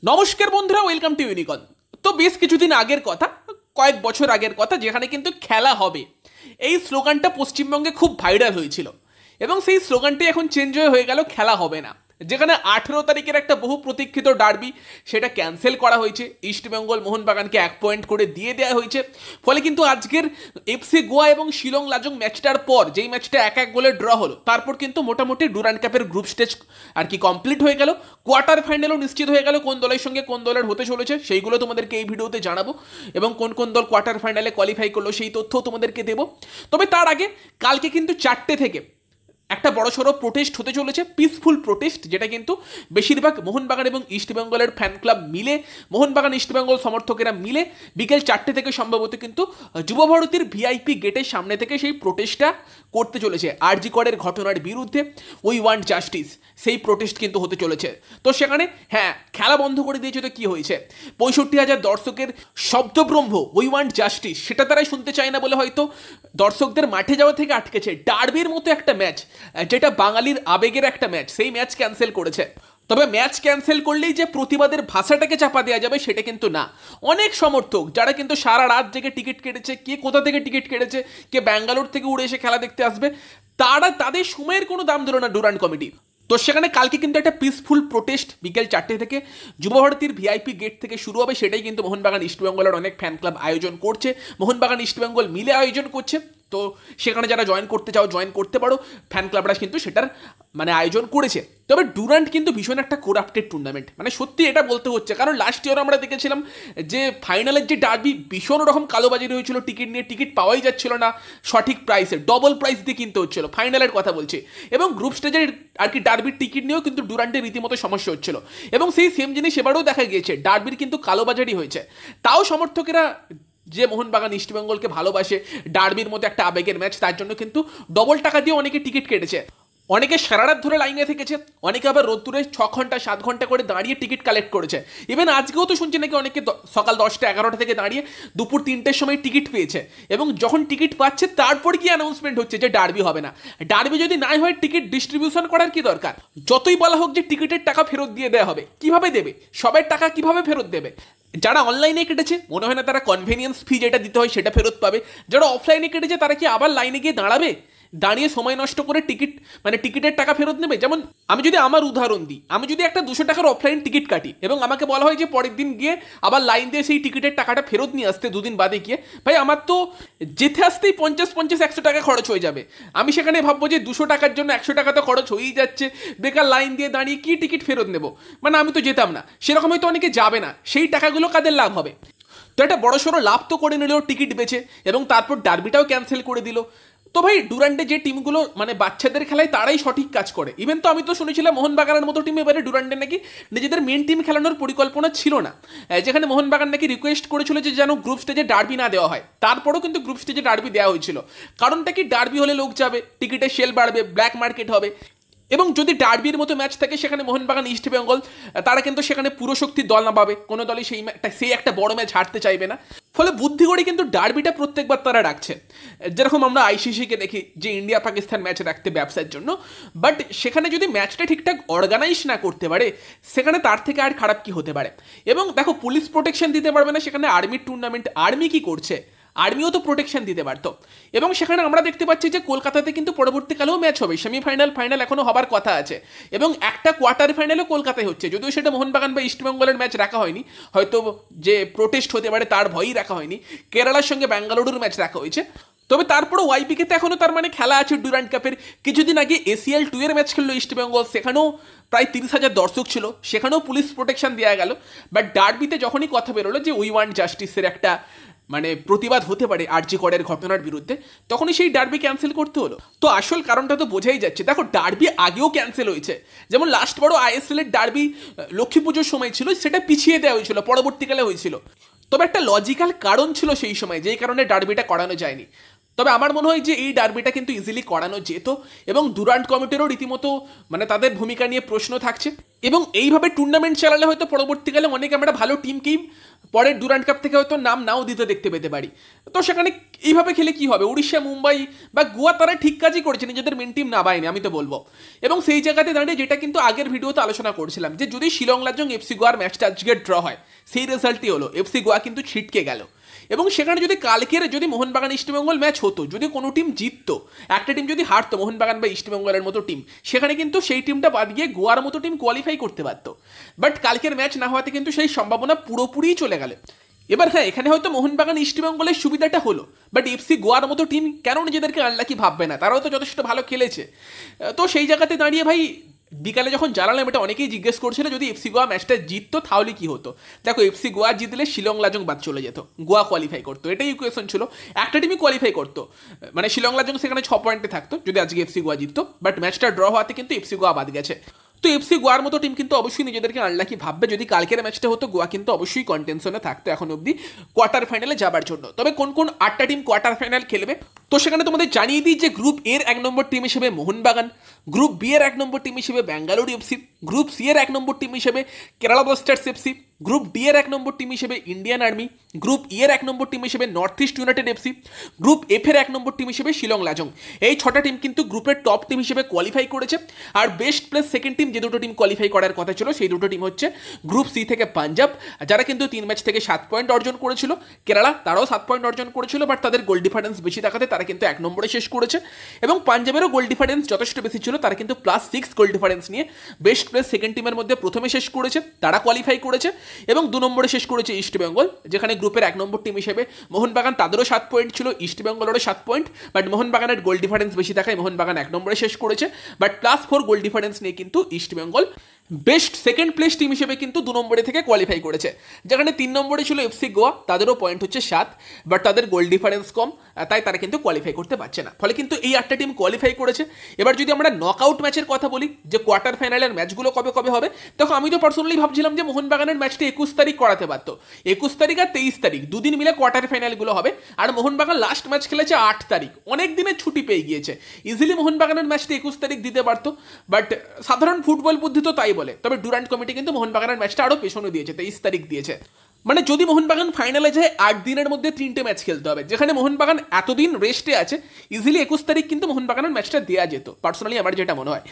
নমস্কার বন্ধুরা, welcome to ইউনিকন। তো বেশ কিছুদিন আগের কথা, কয়েক বছর আগের কথা, যেখানে কিন্তু খেলা হবে এই স্লোগানটা পশ্চিমবঙ্গে খুব ভাইরাল হয়েছিল এবং সেই স্লোগানটি এখন চেঞ্জ হয়ে গেল খেলা হবে না। যেখানে 18 তারিখের একটা বহু প্রতীক্ষিত ডার্বি সেটা ক্যান্সেল করা হয়েছে, ইস্টবেঙ্গল মোহনবাগানকে 1 পয়েন্ট করে দিয়ে দেওয়া হয়েছে। ফলে কিন্তু আজকের এফসি গোয়া এবং শিলং লাজং ম্যাচটার পর, যেই ম্যাচটা 1-1 গোলে ড্র হলো, তারপর কিন্তু মোটামুটি ডুরান্ড কাপের গ্রুপ স্টেজ আর কি কমপ্লিট হয়ে গেল। কোয়ার্টার ফাইনালও নিশ্চিত হয়ে গেল কোন দলের সঙ্গে কোন দলের হতে চলেছে, সেইগুলো তোমাদেরকে এই ভিডিওতে জানাবো এবং কোন কোন দল কোয়ার্টার ফাইনালে কোয়ালিফাই করলো সেই তথ্যও তোমাদেরকে দেবো। তবে তার আগে কালকে কিন্তু 4টে থেকে একটা বড়সড় প্রোটেস্ট হতে চলেছে, পিসফুল প্রোটেস্ট, যেটা কিন্তু বেশিরভাগ মোহনবাগান এবং ইস্টবেঙ্গলের ফ্যান ক্লাব মিলে, মোহনবাগান ইস্টবেঙ্গল সমর্থকেরা মিলে বিকেল 4টে থেকে সম্ভবত কিন্তু যুবভারতীর ভিআইপি গেটের সামনে থেকে সেই প্রোটেস্টটা করতে চলেছে। আরজি করের ঘটনার বিরুদ্ধে উই ওয়ান্ট জাস্টিস, সেই প্রোটেস্ট কিন্তু হতে চলেছে। তো সেখানে হ্যাঁ, খেলা বন্ধ করে দিয়েছে তো কি হয়েছে, 65,000 দর্শকের শব্দব্রহ্ম উই ওয়ান্ট জাস্টিস সেটা তারাই শুনতে চায় না বলে হয়তো দর্শকদের মাঠে যাওয়া থেকে আটকেছে। ডার্বির মতো একটা ম্যাচ, যেটা বাঙালির আবেগের একটা ম্যাচ, সেই ম্যাচ ক্যান্সেল করেছে। তবে ম্যাচ ক্যান্সেল করলেই যে প্রতিবাদের ভাষাটাকে চাপা দেওয়া যাবে সেটা কিন্তু না। অনেক সমর্থক যারা কিন্তু সারা রাত জেগে টিকিট কেটেছে, কে কোথা থেকে টিকিট কেটেছে, কে ব্যাঙ্গালোর থেকে উড়ে এসে খেলা দেখতে আসবে, তারা তাদের সময়ের কোনো দাম দিল না ডুরান্ড কমিটি। তো সেখানে কালকে কিন্তু একটা পিসফুল প্রোটেস্ট বিকেল 4টে থেকে যুবভারতীর ভিআইপি গেট থেকে শুরু হবে। সেটাই কিন্তু মোহনবাগান ইস্টবেঙ্গলের অনেক ফ্যান ক্লাব আয়োজন করছে, মোহনবাগান ইস্টবেঙ্গল মিলে আয়োজন করছে। তো সেখানে যারা জয়েন করতে চাও জয়েন করতে পারো, ফ্যান ক্লাবরা কিন্তু সেটার আয়োজন করেছে। তবে ডুরান্ড কিন্তু ভীষণ একটা করাপ্টেড টুর্নামেন্ট, সত্যি এটা বলতে হচ্ছে, কারণ লাস্ট ইয়ার আমরা দেখেছিলাম যে ফাইনালের যে ডার্বি ভীষণ রকম কালোবাজারি হয়েছিল, টিকিট নিয়ে টিকিট পাওয়াই যাচ্ছিল না সঠিক প্রাইসে, ডবল প্রাইস দিয়ে কিনতে হচ্ছিল, ফাইনালের কথা বলছি। এবং গ্রুপ স্টেজের আর কি ডার্বির টিকিট নিয়েও কিন্তু ডুরান্ডের রীতিমতো সমস্যা হচ্ছিল এবং সেই সেম জিনিস এবারেও দেখা গিয়েছে, ডার্বির কিন্তু কালোবাজারি হয়েছে। তাও সমর্থকেরা যে মোহনবাগান ইস্টবেঙ্গলকে ভালোবাসে, ডার্বির মতো একটা আবেগের ম্যাচ, তার জন্য কিন্তু ডবল টাকা দিয়ে অনেকে টিকিট কেটেছে, অনেকে সারা রাত ধরে লাইনে থেকেছে, অনেকে আবার রোদ্দুরে 6 ঘন্টা 7 ঘন্টা করে দাঁড়িয়ে টিকিট কালেক্ট করেছে। ইভেন আজকেও তো শুনছি নাকি অনেকে সকাল 10টা 11টা থেকে দাঁড়িয়ে দুপুর 3টের সময় টিকিট পেয়েছে এবং যখন টিকিট পাচ্ছে তারপর কি অ্যানাউন্সমেন্ট হচ্ছে যে ডার্বি হবে না। ডার্বি যদি নাই হয় টিকিট ডিস্ট্রিবিউশন করার কি দরকার? যতই বলা হোক যে টিকিটের টাকা ফেরত দিয়ে দেওয়া হবে, কিভাবে দেবে? সবার টাকা কিভাবে ফেরত দেবে? যারা অনলাইনে কেটেছে মনে হয় না তারা কনভেনিয়েন্স ফি যেটা দিতে হয় সেটা ফেরত পাবে। যারা অফলাইনে কেটেছে তারা কি আবার লাইনে গিয়ে দাঁড়াবে, দাঁড়িয়ে সময় নষ্ট করে টিকিট টিকিটের টাকা ফেরত নেবে? যেমন আমি যদি আমার উদাহরণ দিই, আমি যদি একটা 200 টাকার অফলাইন টিকিট কাটি এবং আমাকে বলা হয় যে পরের দিন গিয়ে আবার লাইন দিয়ে সেই টিকিটের টাকাটা ফেরত নিয়ে আসতে 2 দিন বাদে গিয়ে, ভাই আমার তো যেতে আসতেই 50-100 টাকা খরচ হয়ে যাবে। আমি সেখানে ভাববো যে 200 টাকার জন্য 100 টাকা তো খরচ হয়েই যাচ্ছে, বেকার লাইন দিয়ে দাঁড়িয়ে কি টিকিট ফেরত নেবো? আমি তো যেতাম না, সেরকম হয়তো অনেকে যাবে না, সেই টাকাগুলো কাদের লাভ হবে? তো একটা বড়সড় লাভ তো করে নিল টিকিট বেচে এবং তারপর ডার্বিটাও ক্যান্সেল করে দিল। তো ভাই ডুরান্ডে যে টিমগুলো বাচ্চাদের খেলায় তারাই সঠিক কাজ করে। ইভেন তো আমি তো শুনেছিলাম মোহনবাগানের মতো টিম এবারে ডুরান্ডে নাকি নিজেদের মেন টিম খেলানোর পরিকল্পনা ছিল না, যেখানে মোহনবাগান নাকি রিকোয়েস্ট করেছিল যে যেন গ্রুপ স্টেজে ডার্বি না দেওয়া হয়, তারপরেও কিন্তু গ্রুপ স্টেজে ডার্বি দেওয়া হয়েছিল। কারণটা কি, ডার্বি হলে লোক যাবে, টিকিটের সেল বাড়বে, ব্ল্যাক মার্কেট হবে এবং যদি ডার্বির মতো ম্যাচ থাকে সেখানে মোহনবাগান ইস্টবেঙ্গল তারা কিন্তু সেখানে পুরো শক্তির দল না পাবে, কোনো দলই সেই একটা বড় ম্যাচ হারতে চাইবে না। ফলে বুদ্ধি করে কিন্তু ডার্বিটা প্রত্যেকবার তারা রাখছে, যেরকম আমরা আইসিসিকে দেখি যে ইন্ডিয়া পাকিস্তান ম্যাচ রাখতে ব্যবসার জন্য। বাট সেখানে যদি ম্যাচটা ঠিকঠাক অর্গানাইজ না করতে পারে, সেখানে তার থেকে আর খারাপ কি হতে পারে? এবং দেখো, পুলিশ প্রোটেকশন দিতে পারবে না সেখানে আর্মির টুর্নামেন্ট, আর্মি কি করছে? আর্মিও তো প্রোটেকশন দিতে পারত। এবং সেখানে আমরা দেখতে পাচ্ছি যে কলকাতাতে কিন্তু পরবর্তীকালেও ম্যাচ হবে, সেমিফাইনাল ফাইনাল এখনো হবার কথা আছে এবং একটা কোয়ার্টার ফাইনালও কলকাতায় হচ্ছে, যদিও সেটা মোহনবাগান বা ইস্টবেঙ্গলের ম্যাচ রাখা হয়নি, হয়তো যে প্রোটেস্ট হতে পারে তার ভয়ই রাখা হয়নি, কেরালার সঙ্গে ব্যাঙ্গালুরুর ম্যাচ রাখা হয়েছে। তবে তারপরও ওয়াইপিকেতে এখনও তার খেলা আছে ডুরান্ড কাপের। কিছুদিন আগে এসিএল 2 এর ম্যাচ খেললো ইস্টবেঙ্গল, সেখানেও প্রায় 30,000 দর্শক ছিল, সেখানেও পুলিশ প্রোটেকশন দেওয়া গেল। বাট ডার্বিতে যখনই কথা বেরোলো যে উই ওয়ান্ট জাস্টিসের একটা প্রতিবাদ হতে পারে আরজি করের ঘটনার বিরুদ্ধে, তখনই সেই ডার্বি ক্যান্সেল করতে হলো। তো আসল কারণটা তো বোঝাই যাচ্ছে। দেখো, ডার্বি আগেও ক্যান্সেল হয়েছে, যেমন লাস্ট বড় আইএসএল এর ডার্বি লক্ষ্মী পুজোর সময় ছিল, সেটা পিছিয়ে দেওয়া হয়েছিল, পরবর্তীকালে হয়েছিল। তবে একটা লজিক্যাল কারণ ছিল সেই সময়, যেই কারণে ডার্বিটা করানো যায়নি। তবে আমার মনে হয় যে এই ডার্বিটা কিন্তু ইজিলি করানো যেত এবং ডুরান্ট কমিটিরও রীতিমতো মানে তাদের ভূমিকা নিয়ে প্রশ্ন থাকছে এবং এইভাবে টুর্নামেন্ট চালালে হয়তো পরবর্তীকালে অনেক আমরা ভালো টিমকেই পরের ডুরান্ট কাপ থেকে হয়তো নাম নাও দিতে দেখতে পেতে পারি। তো সেখানে এইভাবে খেলে কি হবে, উড়িষ্যা, মুম্বাই বা গোয়া তারা ঠিক কাজই করেছে, নিজেদের মেন টিম না বাইনি আমি তো বলবো। এবং সেই জায়গাতে দাঁড়িয়ে যেটা কিন্তু আগের ভিডিওতে আলোচনা করছিলাম যে যদি শিলং লাজং এফসি গোয়ার ম্যাচটা আজকে ড্র হয়, সেই রেজাল্টই হলো এফসি গোয়া কিন্তু ছিটকে গেল। এবং সেখানে যদি কালকের যদি মোহনবাগান ইস্টবেঙ্গল ম্যাচ হতো, যদি কোনো টিম জিততো, একটা টিম যদি হারতো মোহনবাগান বা ইস্টবেঙ্গলের মতো টিম, সেখানে কিন্তু সেই টিমটা বাদ গিয়ে গোয়ার মতো টিম কোয়ালিফাই করতে পারতো। বাট কালকের ম্যাচ না হওয়াতে কিন্তু সেই সম্ভাবনা পুরোপুরিই চলে গেল। এবার হ্যাঁ, এখানে হয়তো মোহনবাগান ইস্টবেঙ্গলের সুবিধাটা হলো, বাট এফসি গোয়ার মতো টিম কেন নিজেদেরকে আনলাকি ভাববে না, তারাও তো যথেষ্ট ভালো খেলেছে। তো সেই জায়গাতে দাঁড়িয়ে ভাই বিকালে যখন জানালাম এটা অনেকেই জিজ্ঞেস করছিল যদি এফসি গোয়া ম্যাচটা জিততো তাহলে কি হতো। দেখো এফসি গোয়া জিতলে শিলং লাজং বাদ চলে যেত, গোয়া কোয়ালিফাই করতো, এটাই ইকুয়েশন ছিল। একটা টিমই কোয়ালিফাই করতো, মানে শিলং লাজং সেখানে 6 পয়েন্টে থাকতো যদি আজকে এফসি গোয়া জিততো। বাট ম্যাচটা ড্র হওয়াতে কিন্তু এফসি গোয়া বাদ গেছে। তো এফসি গোয়ার মতো টিম কিন্তু অবশ্যই নিজেদেরকে আনলাকি ভাববে। যদি কালকের ম্যাচটা হতো গোয়া কিন্তু অবশ্যই কন্টেনশনে থাকতো এখন অবধি কোয়ার্টার ফাইনালে যাবার জন্য। তবে কোন কোন 8টা টিম কোয়ার্টার ফাইনাল খেলবে তো সেখানে তোমাদের জানিয়ে দিই যে গ্রুপ এর 1 নম্বর টিম হিসেবে মোহনবাগান, গ্রুপ বি এর 1 নম্বর টিম হিসেবে ব্যাঙ্গালোর এফসি, গ্রুপ সি এর 1 নম্বর টিম হিসেবে Kerala Blasters FC, group D এর 1 নম্বর টিম হিসেবে ইন্ডিয়ান আর্মি, গ্রুপ ই এর 1 নম্বর টিম হিসেবে north east United FC, group F এর 1 নম্বর টিম হিসেবে শিলং লাজং। এই 6টা টিম কিন্তু গ্রুপের টপ টিম হিসেবে কোয়ালিফাই করেছে। আর বেস্ট প্লেস সেকেন্ড টিম যে দুটো টিম কোয়ালিফাই করার কথা ছিল সেই দুটো টিম হচ্ছে গ্রুপ সি থেকে পাঞ্জাব, যারা কিন্তু 3 ম্যাচ থেকে 7 পয়েন্ট অর্জন করেছিল, কেরালা তারাও 7 পয়েন্ট অর্জন করেছিল, বাট তাদের গোল ডিফারেন্স বেশি থাকাতে তারা কিন্তু 1 নম্বরে শেষ করেছে। এবং পাঞ্জাবেরও গোল ডিফারেন্স যথেষ্ট বেশি ছিল, তারা কিন্তু +6 গোল ডিফারেন্স নিয়ে বেস্ট প্লেস সেকেন্ড টিমের মধ্যে প্রথমে শেষ করেছে, তারা কোয়ালিফাই করেছে। এবং 2 নম্বরে শেষ করেছে ইস্টবেঙ্গল, যেখানে গ্রুপের 1 নম্বর টিম হিসেবে মোহনবাগান, তাদেরও 7 পয়েন্ট ছিল, ইস্টবেঙ্গলেরও 7 পয়েন্ট, বাট মোহনবাগানের গোল ডিফারেন্স বেশি থাকায় মোহনবাগান 1 নম্বরে শেষ করেছে। বাট +4 গোল ডিফারেন্স নিয়ে কিন্তু East Bengal best second place team হিসেবে কিন্তু 2 নম্বরে থেকে কোয়ালিফাই করেছে। যেখানে 3 নম্বরে ছিল এফসি গোয়া, তাদেরও পয়েন্ট হচ্ছে 7, বাট তাদের গোল ডিফারেন্স কম, তাই তারা কিন্তু কোয়ালিফাই করতে পারছে না। ফলে কিন্তু এই 8টা টিম কোয়ালিফাই করেছে। এবার যদি আমরা নকআউট ম্যাচের কথা বলি যে কোয়ার্টার ফাইনালের ম্যাচগুলো কবে কবে হবে, দেখো আমি তো পার্সোনালি ভাবছিলাম যে মোহনবাগানের ম্যাচটা 21 তারিখ করাতে পারতো, 21 তারিখ আর 23 তারিখ দুদিন মিলে কোয়ার্টার ফাইনালগুলো হবে। আর মোহনবাগান লাস্ট ম্যাচ খেলেছে 8 তারিখ, অনেক দিনের ছুটি পেয়ে গিয়েছে, ইজিলি মোহনবাগানের ম্যাচটা 21 তারিখ দিতে পারতো। বাট সাধারণ ফুটবল বুদ্ধি তো তাই বলে। তবে ডুরান্ট কমিটি কিন্তু মোহনবাগানের ম্যাচটা আরও পেছনে দিয়েছে, 23 তারিখ দিয়েছে। মানে যদি মোহনবাগান ফাইনালে যায় 8 দিনের মধ্যে 3টে ম্যাচ খেলতে হবে, যেখানে মোহনবাগান এতদিন রেস্টে আছে, ইজিলি 21 তারিখ কিন্তু মোহনবাগানের ম্যাচটা দেওয়া যেত, পার্সোনালি আমার যেটা মনে হয়।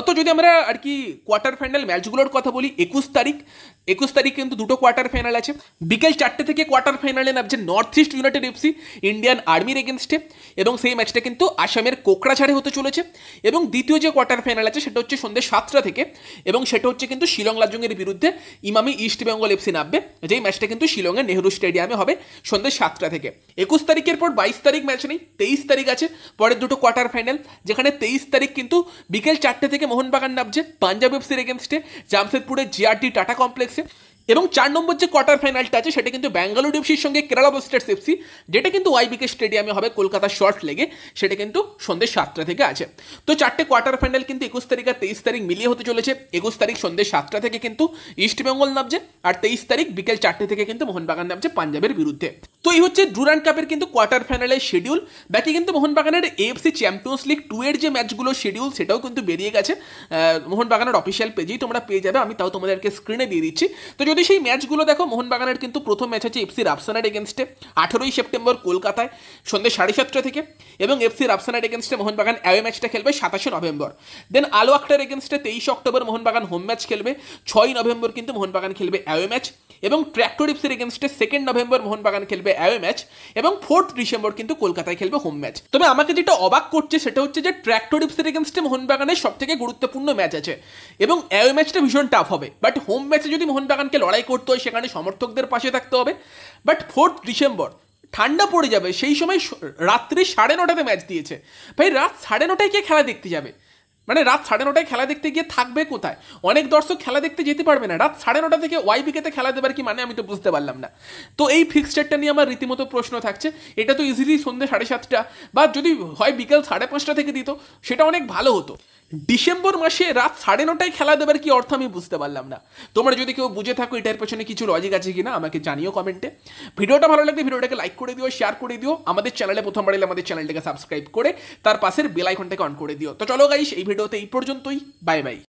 তো যদি আমরা আর কি কোয়ার্টার ফাইনাল ম্যাচগুলোর কথা বলি, 21 তারিখ কিন্তু দুটো কোয়ার্টার ফাইনাল আছে। বিকেল 4টে থেকে কোয়ার্টার ফাইনালে নামছে north east United FC Indian আর্মির এগেনস্টে, এবং সেই ম্যাচটা কিন্তু আসামের কোকড়াঝাড়ে হতে চলেছে। এবং দ্বিতীয় যে কোয়ার্টার ফাইনাল আছে সেটা হচ্ছে সন্ধ্যে 7টা থেকে, এবং সেটা হচ্ছে কিন্তু শিলং লাজংয়ের বিরুদ্ধে ইমামি ইস্ট বেঙ্গল এফসি নামবে, যেই ম্যাচটা কিন্তু শিলংয়ের নেহরু স্টেডিয়ামে হবে সন্ধ্যে 7টা থেকে। 21 তারিখের পর 22 তারিখ ম্যাচ নেই, 23 তারিখ আছে পরের দুটো কোয়ার্টার ফাইনাল, যেখানে 23 তারিখ কিন্তু বিকেল 4টে থেকে মোহনবাগান নামছে পাঞ্জাব এফসির এগেনস্টে জামশেদপুরের জিআরটি টাটা কমপ্লেক্সে। এবং 4 নম্বর যে কোয়ার্টার ফাইনালটা আছে সেটা কিন্তু ব্যাঙ্গালোর এফসির সঙ্গে কেরালা ব্লাস্টার্স এফসি, যেটা কিন্তু ওয়াইবিকে স্টেডিয়ামে হবে কলকাতা শর্ট লেগে, সেটা কিন্তু সন্ধ্যে 7টা থেকে আছে। তো 4টে কোয়ার্টার ফাইনাল কিন্তু 21 তারিখ আর 23 তারিখ মিলিয়ে হতে চলেছে। 21 তারিখ সন্ধ্যে 7টা থেকে কিন্তু ইস্ট বেঙ্গল নামছে, আর 23 তারিখ বিকেল 4টে থেকে কিন্তু মোহনবাগান নামছে পাঞ্জাবের বিরুদ্ধে। তো এই হচ্ছে ডুরান্ট কাপের কিন্তু কোয়ার্টার ফাইনালের শিডিউল। বাকি কিন্তু মোহনবাগানের এএফসি চ্যাম্পিয়ন্স লিগ 2 এর যে ম্যাচগুলো শিডিউল সেটাও কিন্তু বেরিয়ে গেছে, মোহনবাগানের অফিসিয়াল পেজেই তোমরা পেয়ে যাবে, আমি তাও তোমাদেরকে স্ক্রিনে দিয়ে দিচ্ছি। তো যদি সেই ম্যাচগুলো দেখো, মোহনবাগানের কিন্তু প্রথম ম্যাচ আছে এফসি রাফসানার এগেনস্টে 18ই সেপ্টেম্বর কলকাতায় সন্ধ্যে 7:30 থেকে, এবং এফসি রাফসানার এগেনস্টে মোহনবাগান অ্যাওয়ে ম্যাচটা খেলবে 27 নভেম্বর। দেন আলো আক্তার এগেনস্টে 23 অক্টোবর মোহনবাগান হোম ম্যাচ খেলবে, 6 নভেম্বর কিন্তু মোহনবাগান খেলবে অ্যাওয়ে ম্যাচ, এবং ট্র্যাক্টর এফসির এগেনস্টে 2 নভেম্বর মোহনবাগান খেলবে অ্যাওয়ে ম্যাচ, এবং 4 ডিসেম্বর কিন্তু কলকাতায় খেলবে হোম ম্যাচ। তবে আমাকে যেটা অবাক করছে সেটা হচ্ছে যে ট্র্যাক্টর এফসির এগেনস্টে মোহনবাগানের সবথেকে গুরুত্বপূর্ণ ম্যাচ আছে, এবং অ্যাওয়ে ম্যাচটা ভীষণ টাফ হবে। বাট হোম ম্যাচে যদি মোহনবাগানকে লড়াই করতে হয় সেখানে সমর্থকদের পাশে থাকতে হবে। বাট 4 ডিসেম্বর ঠান্ডা পড়ে যাবে, সেই সময় রাত্রি 9:30 ম্যাচ দিয়েছে। ভাই রাত 9:30 কে খেলা দেখতে যাবে? মানে রাত 9:30টায় খেলা দেখতে গিয়ে থাকবে কোথায়? অনেক দর্শক খেলা দেখতে যেতে পারবে না, রাত 9:30 থেকে ওয়াইবিকেতে খেলা দেবার কি মানে, আমি তো বুঝতে পারলাম না। তো এই ফিক্সচারটা নিয়ে আমার রীতিমতো প্রশ্ন থাকছে। এটা তো ইজিলি সন্ধ্যে 7:30 বা যদি হয় বিকেল 5:30 থেকে দিত, সেটা অনেক ভালো হতো। ডিসেম্বর মাসে রাত 9:30টায় খেলা দেবার কি অর্থ, আমি বুঝতে পারলাম না। তোমরা যদি কেউ বুঝে থাকো এটার পেছনে কিছু লজিক আছে কিনা আমাকে জানিও কমেন্টে। ভিডিওটা ভালো লাগলে ভিডিওটাকে লাইক করে দিও, শেয়ার করে দিও। আমাদের চ্যানেলে প্রথমবার এলে আমাদের চ্যানেলটাকে সাবস্ক্রাইব করে তার পাশের বেল আইকনটাকে অন করে দিও। তো চলো গাইস, এই ভিডিওতে এই পর্যন্তই। Bye bye.